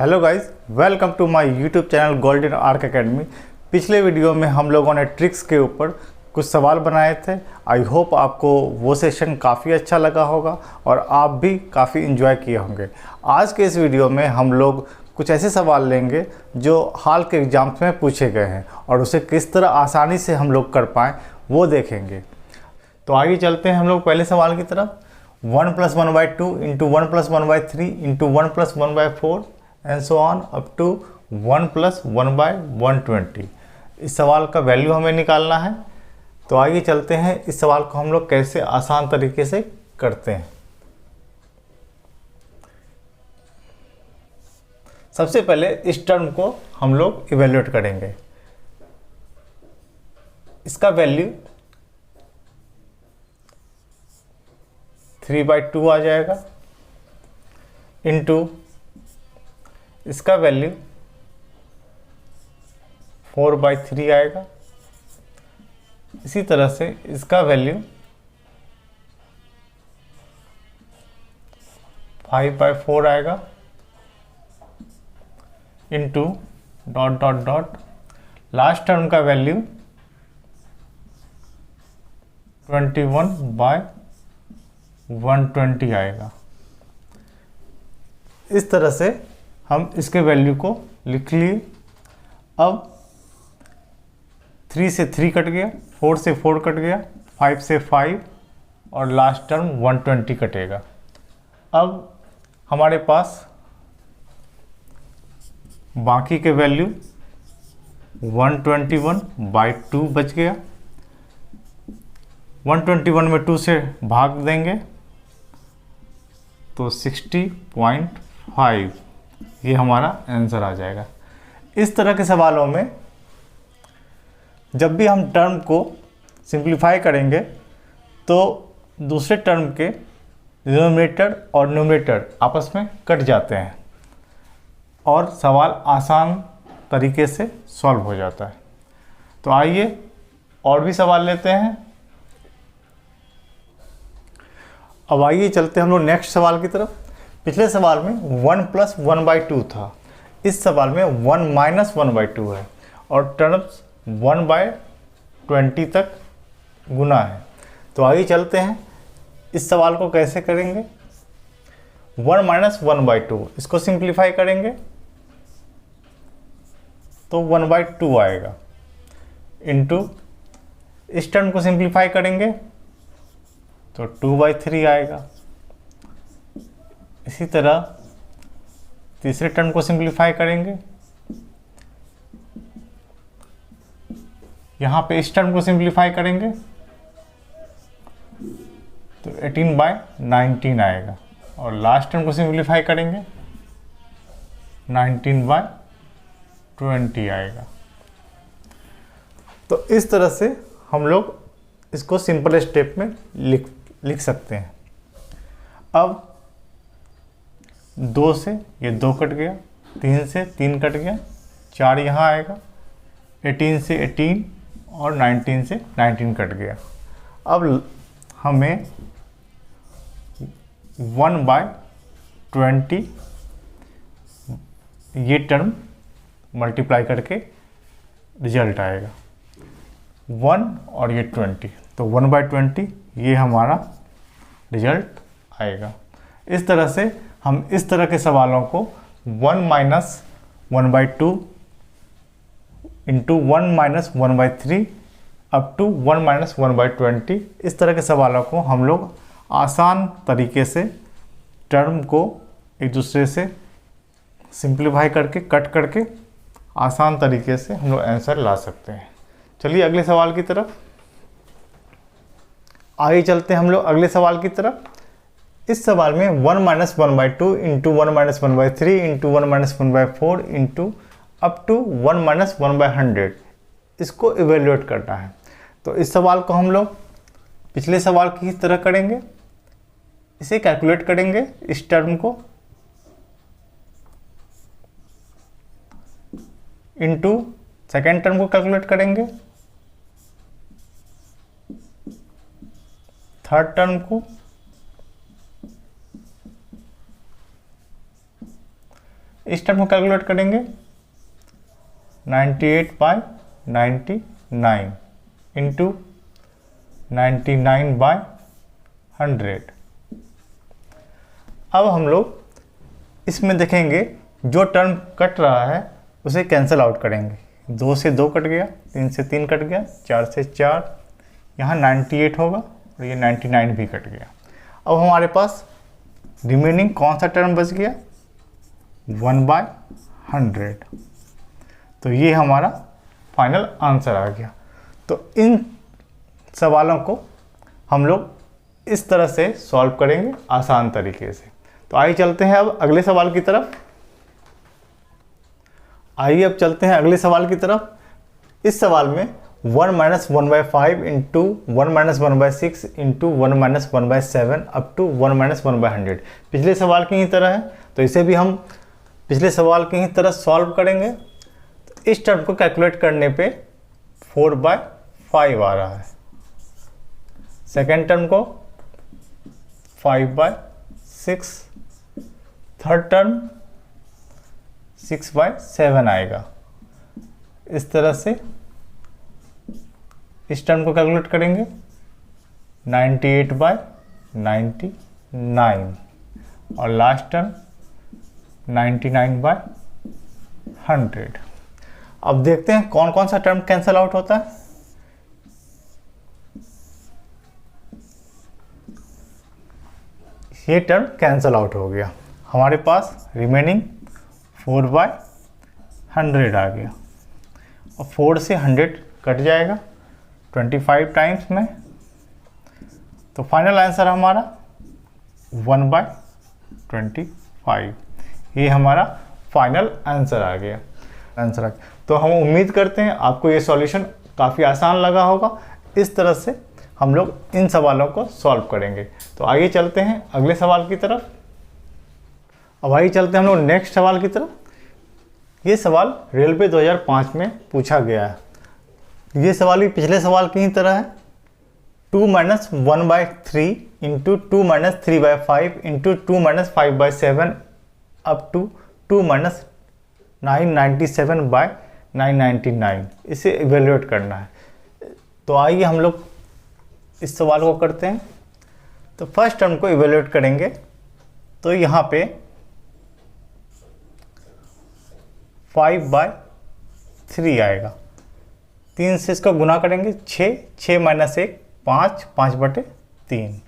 Hello guys, welcome to my YouTube channel Golden Arc Academy. पिछले video में हम लोगों ने ट्रिक्स के ऊपर कुछ सवाल बनाए थे। आई होप आपको वो सेशन काफ़ी अच्छा लगा होगा और आप भी काफ़ी इन्जॉय किए होंगे। आज के इस वीडियो में हम लोग कुछ ऐसे सवाल लेंगे जो हाल के एग्जाम्स में पूछे गए हैं और उसे किस तरह आसानी से हम लोग कर पाएँ वो देखेंगे। तो आगे चलते हैं हम लोग पहले सवाल की तरफ। 1 + 1/2 into 1 + 1/3 into 1 + 1/4 and so on up to 1 + 1/120। इस सवाल का वैल्यू हमें निकालना है। तो आइए चलते हैं इस सवाल को हम लोग कैसे आसान तरीके से करते हैं। सबसे पहले इस टर्म को हम लोग इवेल्युएट करेंगे। इसका वैल्यू 3/2 आ जाएगा इंटू इसका वैल्यू 4/3 आएगा। इसी तरह से इसका वैल्यू 5/4 आएगा into dot dot dot last term का वैल्यू 21/120 आएगा। इस तरह से हम इसके वैल्यू को लिख लिए। अब 3 से 3 कट गया, 4 से 4 कट गया, 5 से 5 और लास्ट टर्म 120 कटेगा। अब हमारे पास बाकी के वैल्यू 121/2 बच गया। 121 में 2 से भाग देंगे तो 60.5 ये हमारा आंसर आ जाएगा। इस तरह के सवालों में जब भी हम टर्म को सिंप्लीफाई करेंगे तो दूसरे टर्म के डिनोमिनेटर और न्यूमरेटर आपस में कट जाते हैं और सवाल आसान तरीके से सॉल्व हो जाता है। तो आइए और भी सवाल लेते हैं। अब आइए चलते हैं हम लोग नेक्स्ट सवाल की तरफ। पिछले सवाल में 1 + 1/2 था। इस सवाल में 1 - 1/2 है और टर्म्स 1/20 तक गुना है। तो आइए चलते हैं इस सवाल को कैसे करेंगे। 1 - 1/2 इसको सिंप्लीफाई करेंगे तो 1/2 आएगा इंटू इस टर्म को सिंप्लीफाई करेंगे तो 2/3 आएगा। इसी तरह तीसरे टर्म को सिंप्लीफाई करेंगे, यहाँ पे इस टर्म को सिंप्लीफाई करेंगे तो 18/19 आएगा और लास्ट टर्म को सिंप्लीफाई करेंगे 19/20 आएगा। तो इस तरह से हम लोग इसको सिंपल स्टेप में लिख सकते हैं। अब 2 से ये 2 कट गया, 3 से 3 कट गया, 4 यहाँ आएगा, 18 से 18 और 19 से 19 कट गया। अब हमें 1/20 ये टर्म मल्टीप्लाई करके रिजल्ट आएगा 1 और ये 20, तो 1/20 ये हमारा रिजल्ट आएगा। इस तरह से हम इस तरह के सवालों को 1 - 1/2 इंटू 1 - 1/3 अप टू 1 - 1/20 इस तरह के सवालों को हम लोग आसान तरीके से टर्म को एक दूसरे से सिंप्लीफाई करके कट करके आसान तरीके से हम लोग आंसर ला सकते हैं। चलिए अगले सवाल की तरफ आगे चलते हैं हम लोग अगले सवाल की तरफ। इस सवाल में 1 - 1/2 into 1 - 1/3 into 1 - 1/4 into up to 1 - 1/100 इसको इवेल्युएट करना है। तो इस सवाल को हम लोग पिछले सवाल की तरह करेंगे, इसे कैलकुलेट करेंगे इस टर्म को इंटू सेकेंड टर्म को कैलकुलेट करेंगे, थर्ड टर्म को, इस टर्म को कैलकुलेट करेंगे 98/99 इंटू 99/100। अब हम लोग इसमें देखेंगे जो टर्म कट रहा है उसे कैंसिल आउट करेंगे। 2 से 2 कट गया, 3 से 3 कट गया, 4 से 4, यहाँ 98 होगा और ये 99 भी कट गया। अब हमारे पास रिमेनिंग कौन सा टर्म बच गया? 1/100। तो ये हमारा फाइनल आंसर आ गया। तो इन सवालों को हम लोग इस तरह से सॉल्व करेंगे आसान तरीके से। तो आइए चलते हैं अब अगले सवाल की तरफ। इस सवाल में 1 - 1/5 इंटू 1 - 1/6 इंटू 1 - 1/7 अप टू 1 - 1/100 पिछले सवाल की ही तरह है। तो इसे भी हम पिछले सवाल की ही तरह सॉल्व करेंगे। तो इस टर्म को कैलकुलेट करने पे 4/5 आ रहा है। सेकेंड टर्म को 5/6, थर्ड टर्म 6/7 आएगा। इस तरह से इस टर्म को कैलकुलेट करेंगे 98/99 और लास्ट टर्म 99/100। अब देखते हैं कौन कौन सा टर्म कैंसिल आउट होता है। ये टर्म कैंसिल आउट हो गया। हमारे पास रिमेनिंग 4/100 आ गया और 4 से 100 कट जाएगा 25 टाइम्स में। तो फाइनल आंसर हमारा 1/25। ये हमारा फाइनल आंसर आ गया। तो हम उम्मीद करते हैं आपको ये सॉल्यूशन काफ़ी आसान लगा होगा। इस तरह से हम लोग इन सवालों को सॉल्व करेंगे। तो आइए चलते हैं अगले सवाल की तरफ। अब आइए चलते हैं हम लोग नेक्स्ट सवाल की तरफ। ये सवाल रेलवे 2005 में पूछा गया है। ये सवाल भी पिछले सवाल की ही तरह है। 2 - 1/3 इंटू 2 - 3/5 इंटू 2 - 5/7 अप टू 2 - 997/999 इसे इवेल्युएट करना है। तो आइए हम लोग इस सवाल को करते हैं। तो फर्स्ट टर्म को इवेल्युएट करेंगे। तो यहाँ पे 5/3 आएगा। 3 से इसका गुना करेंगे 6, 6 - 1 5, 5/3।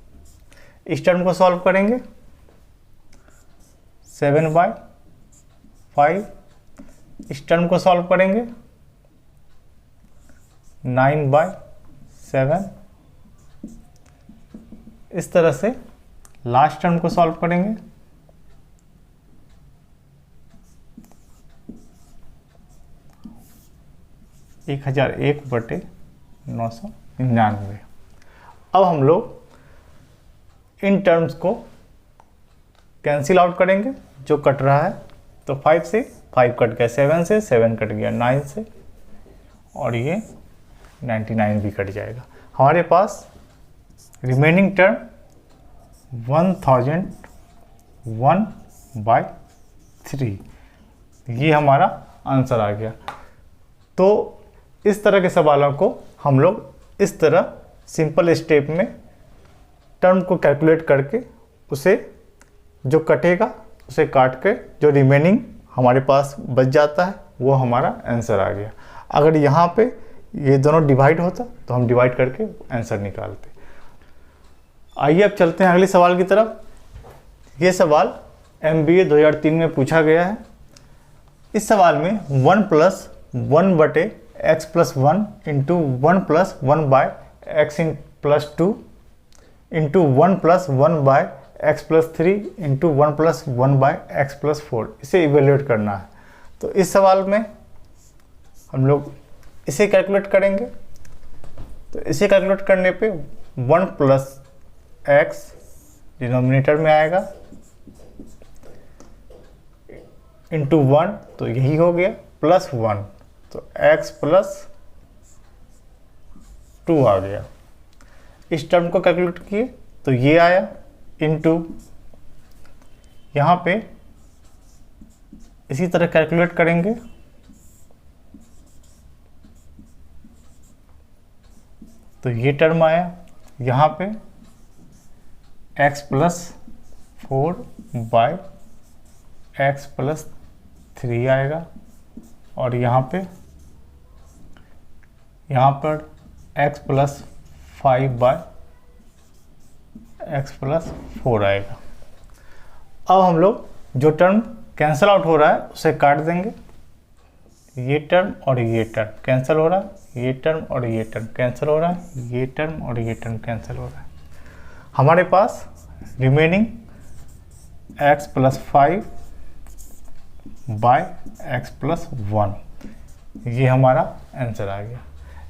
इस टर्म को सॉल्व करेंगे 7/5। इस टर्म को सॉल्व करेंगे 9/7। इस तरह से लास्ट टर्म को सॉल्व करेंगे 1001/999। अब हम लोग इन टर्म्स को कैंसिल आउट करेंगे जो कट रहा है। तो 5 से 5 कट गया, 7 से 7 कट गया, 9 से, और ये 99 भी कट जाएगा। हमारे पास रिमेनिंग टर्म 1001/3 ये हमारा आंसर आ गया। तो इस तरह के सवालों को हम लोग इस तरह सिंपल स्टेप में टर्म को कैलकुलेट करके उसे जो कटेगा उसे काट के जो रिमेनिंग हमारे पास बच जाता है वो हमारा आंसर आ गया। अगर यहाँ पे ये दोनों डिवाइड होता तो हम डिवाइड करके आंसर निकालते। आइए अब चलते हैं अगले सवाल की तरफ। ये सवाल MBA 2003 में पूछा गया है। इस सवाल में 1 + 1/x+1 into 1 + 1/x+2 into 1 + 1/x+3 into 1 + 1/x+4 इसे इवेल्युएट करना है। तो इस सवाल में हम लोग इसे कैलकुलेट करेंगे। तो इसे कैलकुलेट करने पे 1 + x डिनोमिनेटर में आएगा इंटू 1, तो यही हो गया, +1, तो x + 2 आ गया। इस टर्म को कैलकुलेट किए तो ये आया इंटू यहाँ पे इसी तरह कैलकुलेट करेंगे। तो ये टर्म आया, यहाँ पे x प्लस 4/x+3 आएगा, और यहाँ पर x प्लस 5/x+4 आएगा। अब हम लोग जो टर्म कैंसिल आउट हो रहा है उसे काट देंगे। ये टर्म और ये टर्म कैंसिल हो रहा है, ये टर्म और ये टर्म कैंसिल हो रहा है, ये टर्म और ये टर्म कैंसिल हो रहा है। हमारे पास रिमेनिंग x प्लस 5/x+1, ये हमारा आंसर आ गया।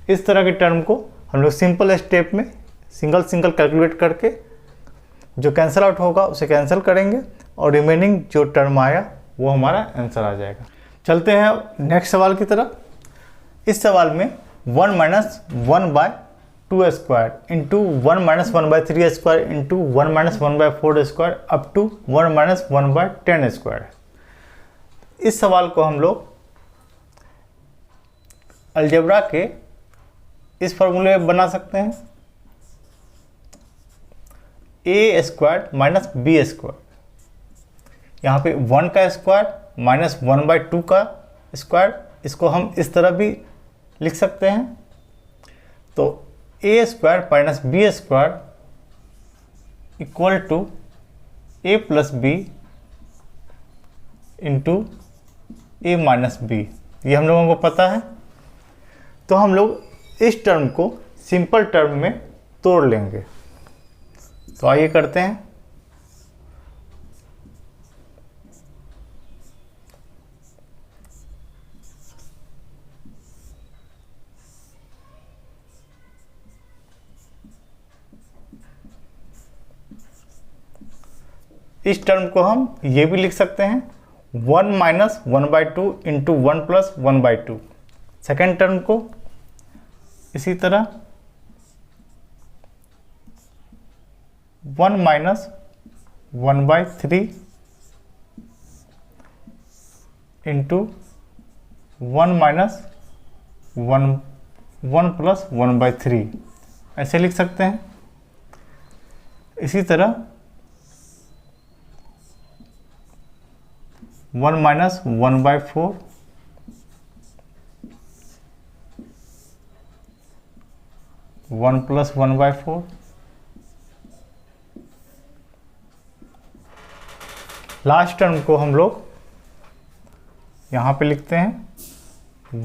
इस तरह के टर्म को हम लोग सिंपल स्टेप में सिंगल कैलकुलेट करके जो कैंसिल आउट होगा उसे कैंसिल करेंगे, और रिमेनिंग जो टर्म आया वो हमारा आंसर आ जाएगा। चलते हैं नेक्स्ट सवाल की तरफ। इस सवाल में 1 minus 1/2² into 1 minus 1/3² into 1 minus 1/4² up to 1 माइनस 1/10²। इस सवाल को हम लोग अलजेब्रा के इस फॉर्मूले में बना सकते हैं, a² माइनस b²। यहाँ पे 1 का स्क्वायर माइनस 1/2 का स्क्वायर, इसको हम इस तरह भी लिख सकते हैं। तो a² minus b² equal to a plus b into a minus b, ये हम लोगों को पता है। तो हम लोग इस टर्म को सिंपल टर्म में तोड़ लेंगे। तो आइए करते हैं। इस टर्म को हम ये भी लिख सकते हैं 1 minus 1/2 into 1 plus 1/2। Second term को इसी तरह 1 माइनस 1/3 इंटू 1 माइनस 1 प्लस 1/3 ऐसे लिख सकते हैं। इसी तरह 1 माइनस 1/4 1 प्लस 1/4 लास्ट टर्म को हम लोग यहाँ पे लिखते हैं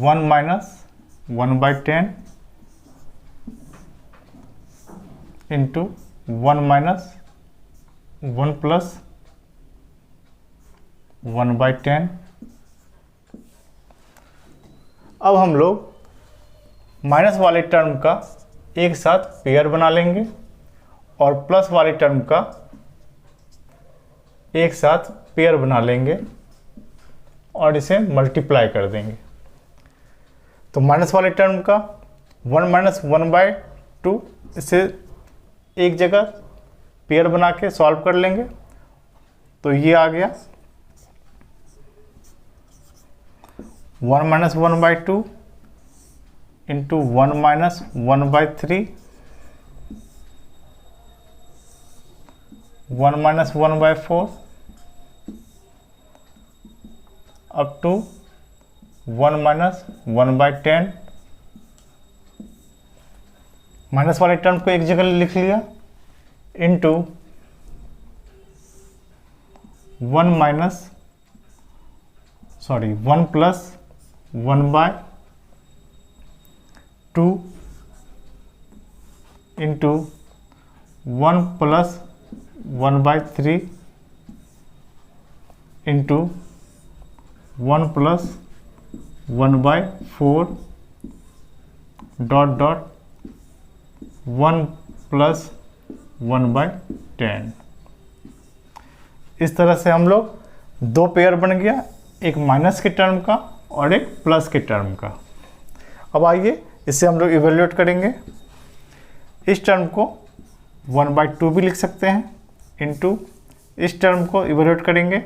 1 माइनस 1/10 इंटू 1 माइनस 1 प्लस 1/10। अब हम लोग माइनस वाले टर्म का एक साथ पेयर बना लेंगे और प्लस वाले टर्म का एक साथ पेयर बना लेंगे और इसे मल्टीप्लाई कर देंगे। तो माइनस वाले टर्म का 1 माइनस 1/2 इसे एक जगह पेयर बना के सॉल्व कर लेंगे। तो ये आ गया 1 minus 1/2 into 1 minus 1/3 1 minus 1/4 up to 1 minus 1/10। Minus वाले टर्म को एक जगह लिख लिया into 1 plus 1/2 into 1 plus 1/3 into 1 plus 1/4 dot 1 plus 1/10। इस तरह से हम लोग दो पेयर बन गया, एक माइनस के टर्म का और एक प्लस के टर्म का। अब आइए इसे हम लोग इवेल्यूएट करेंगे। इस टर्म को 1/2 भी लिख सकते हैं इंटू इस टर्म को इवेल्यूएट करेंगे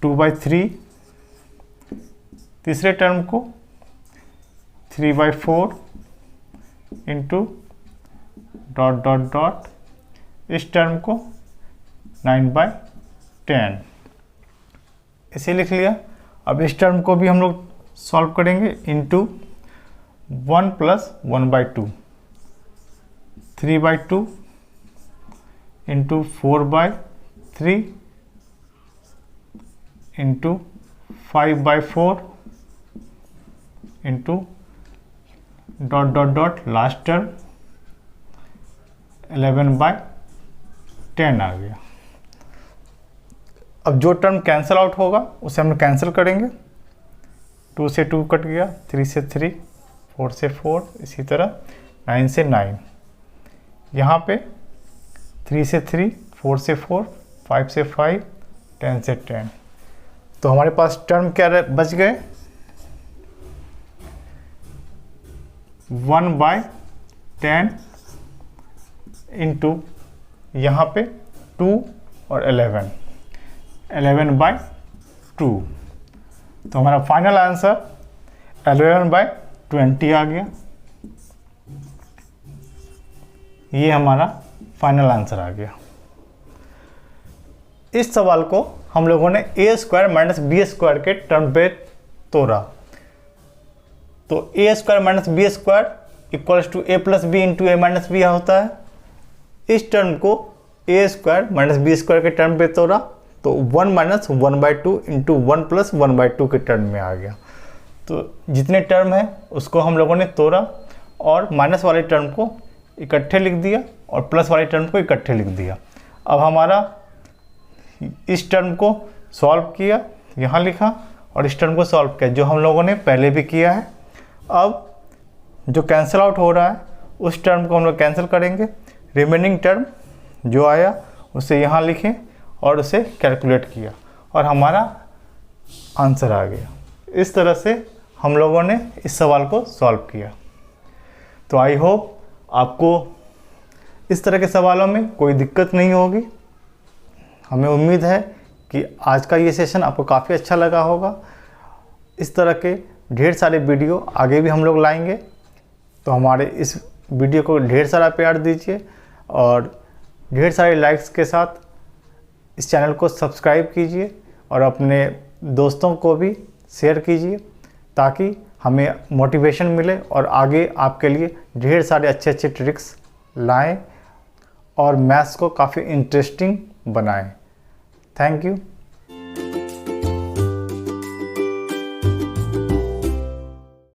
2/3 तीसरे टर्म को 3/4 इंटू डॉट डॉट डॉट, इस टर्म को 9/10 इसे लिख लिया। अब इस टर्म को भी हम लोग सॉल्व करेंगे into 1 + 1/2, 3/2 into 4/3 into 5/4 into dot dot dot last term 11/10 आ गया। अब जो टर्म कैंसिल आउट होगा उसे हम कैंसिल करेंगे। 2 से 2 कट गया, 3 से 3, 4 से 4, इसी तरह 9 से 9। यहाँ पे 3 से 3, 4 से 4, 5 से 5, 10 से 10। तो हमारे पास टर्म क्या बच गए, 1/10 इंटू यहाँ पे 2 और 11/2। तो हमारा फाइनल आंसर 11/20 आ गया। ये हमारा फाइनल आंसर आ गया। इस सवाल को हम लोगों ने a² - b² के टर्म पे तोड़ा। तो a² - b² = a + b × a - b होता है। इस टर्म को a² - b² के टर्म पे तोड़ा तो 1 - 1/2 इंटू 1 + 1/2 के टर्म में आ गया। तो जितने टर्म हैं उसको हम लोगों ने तोड़ा और माइनस वाले टर्म को इकट्ठे लिख दिया और प्लस वाले टर्म को इकट्ठे लिख दिया। अब हमारा इस टर्म को सॉल्व किया, यहाँ लिखा, और इस टर्म को सॉल्व किया जो हम लोगों ने पहले भी किया है। अब जो कैंसिल आउट हो रहा है उस टर्म को हम लोग कैंसिल करेंगे। रिमेनिंग टर्म जो आया उसे यहाँ लिखें और उसे कैलकुलेट किया और हमारा आंसर आ गया। इस तरह से हम लोगों ने इस सवाल को सॉल्व किया। तो आई होप आपको इस तरह के सवालों में कोई दिक्कत नहीं होगी। हमें उम्मीद है कि आज का ये सेशन आपको काफ़ी अच्छा लगा होगा। इस तरह के ढेर सारे वीडियो आगे भी हम लोग लाएंगे। तो हमारे इस वीडियो को ढेर सारा प्यार दीजिए और ढेर सारे लाइक्स के साथ इस चैनल को सब्सक्राइब कीजिए और अपने दोस्तों को भी शेयर कीजिए ताकि हमें मोटिवेशन मिले और आगे आपके लिए ढेर सारे अच्छे अच्छे ट्रिक्स लाएं और मैथ्स को काफ़ी इंटरेस्टिंग बनाएं। Thank you.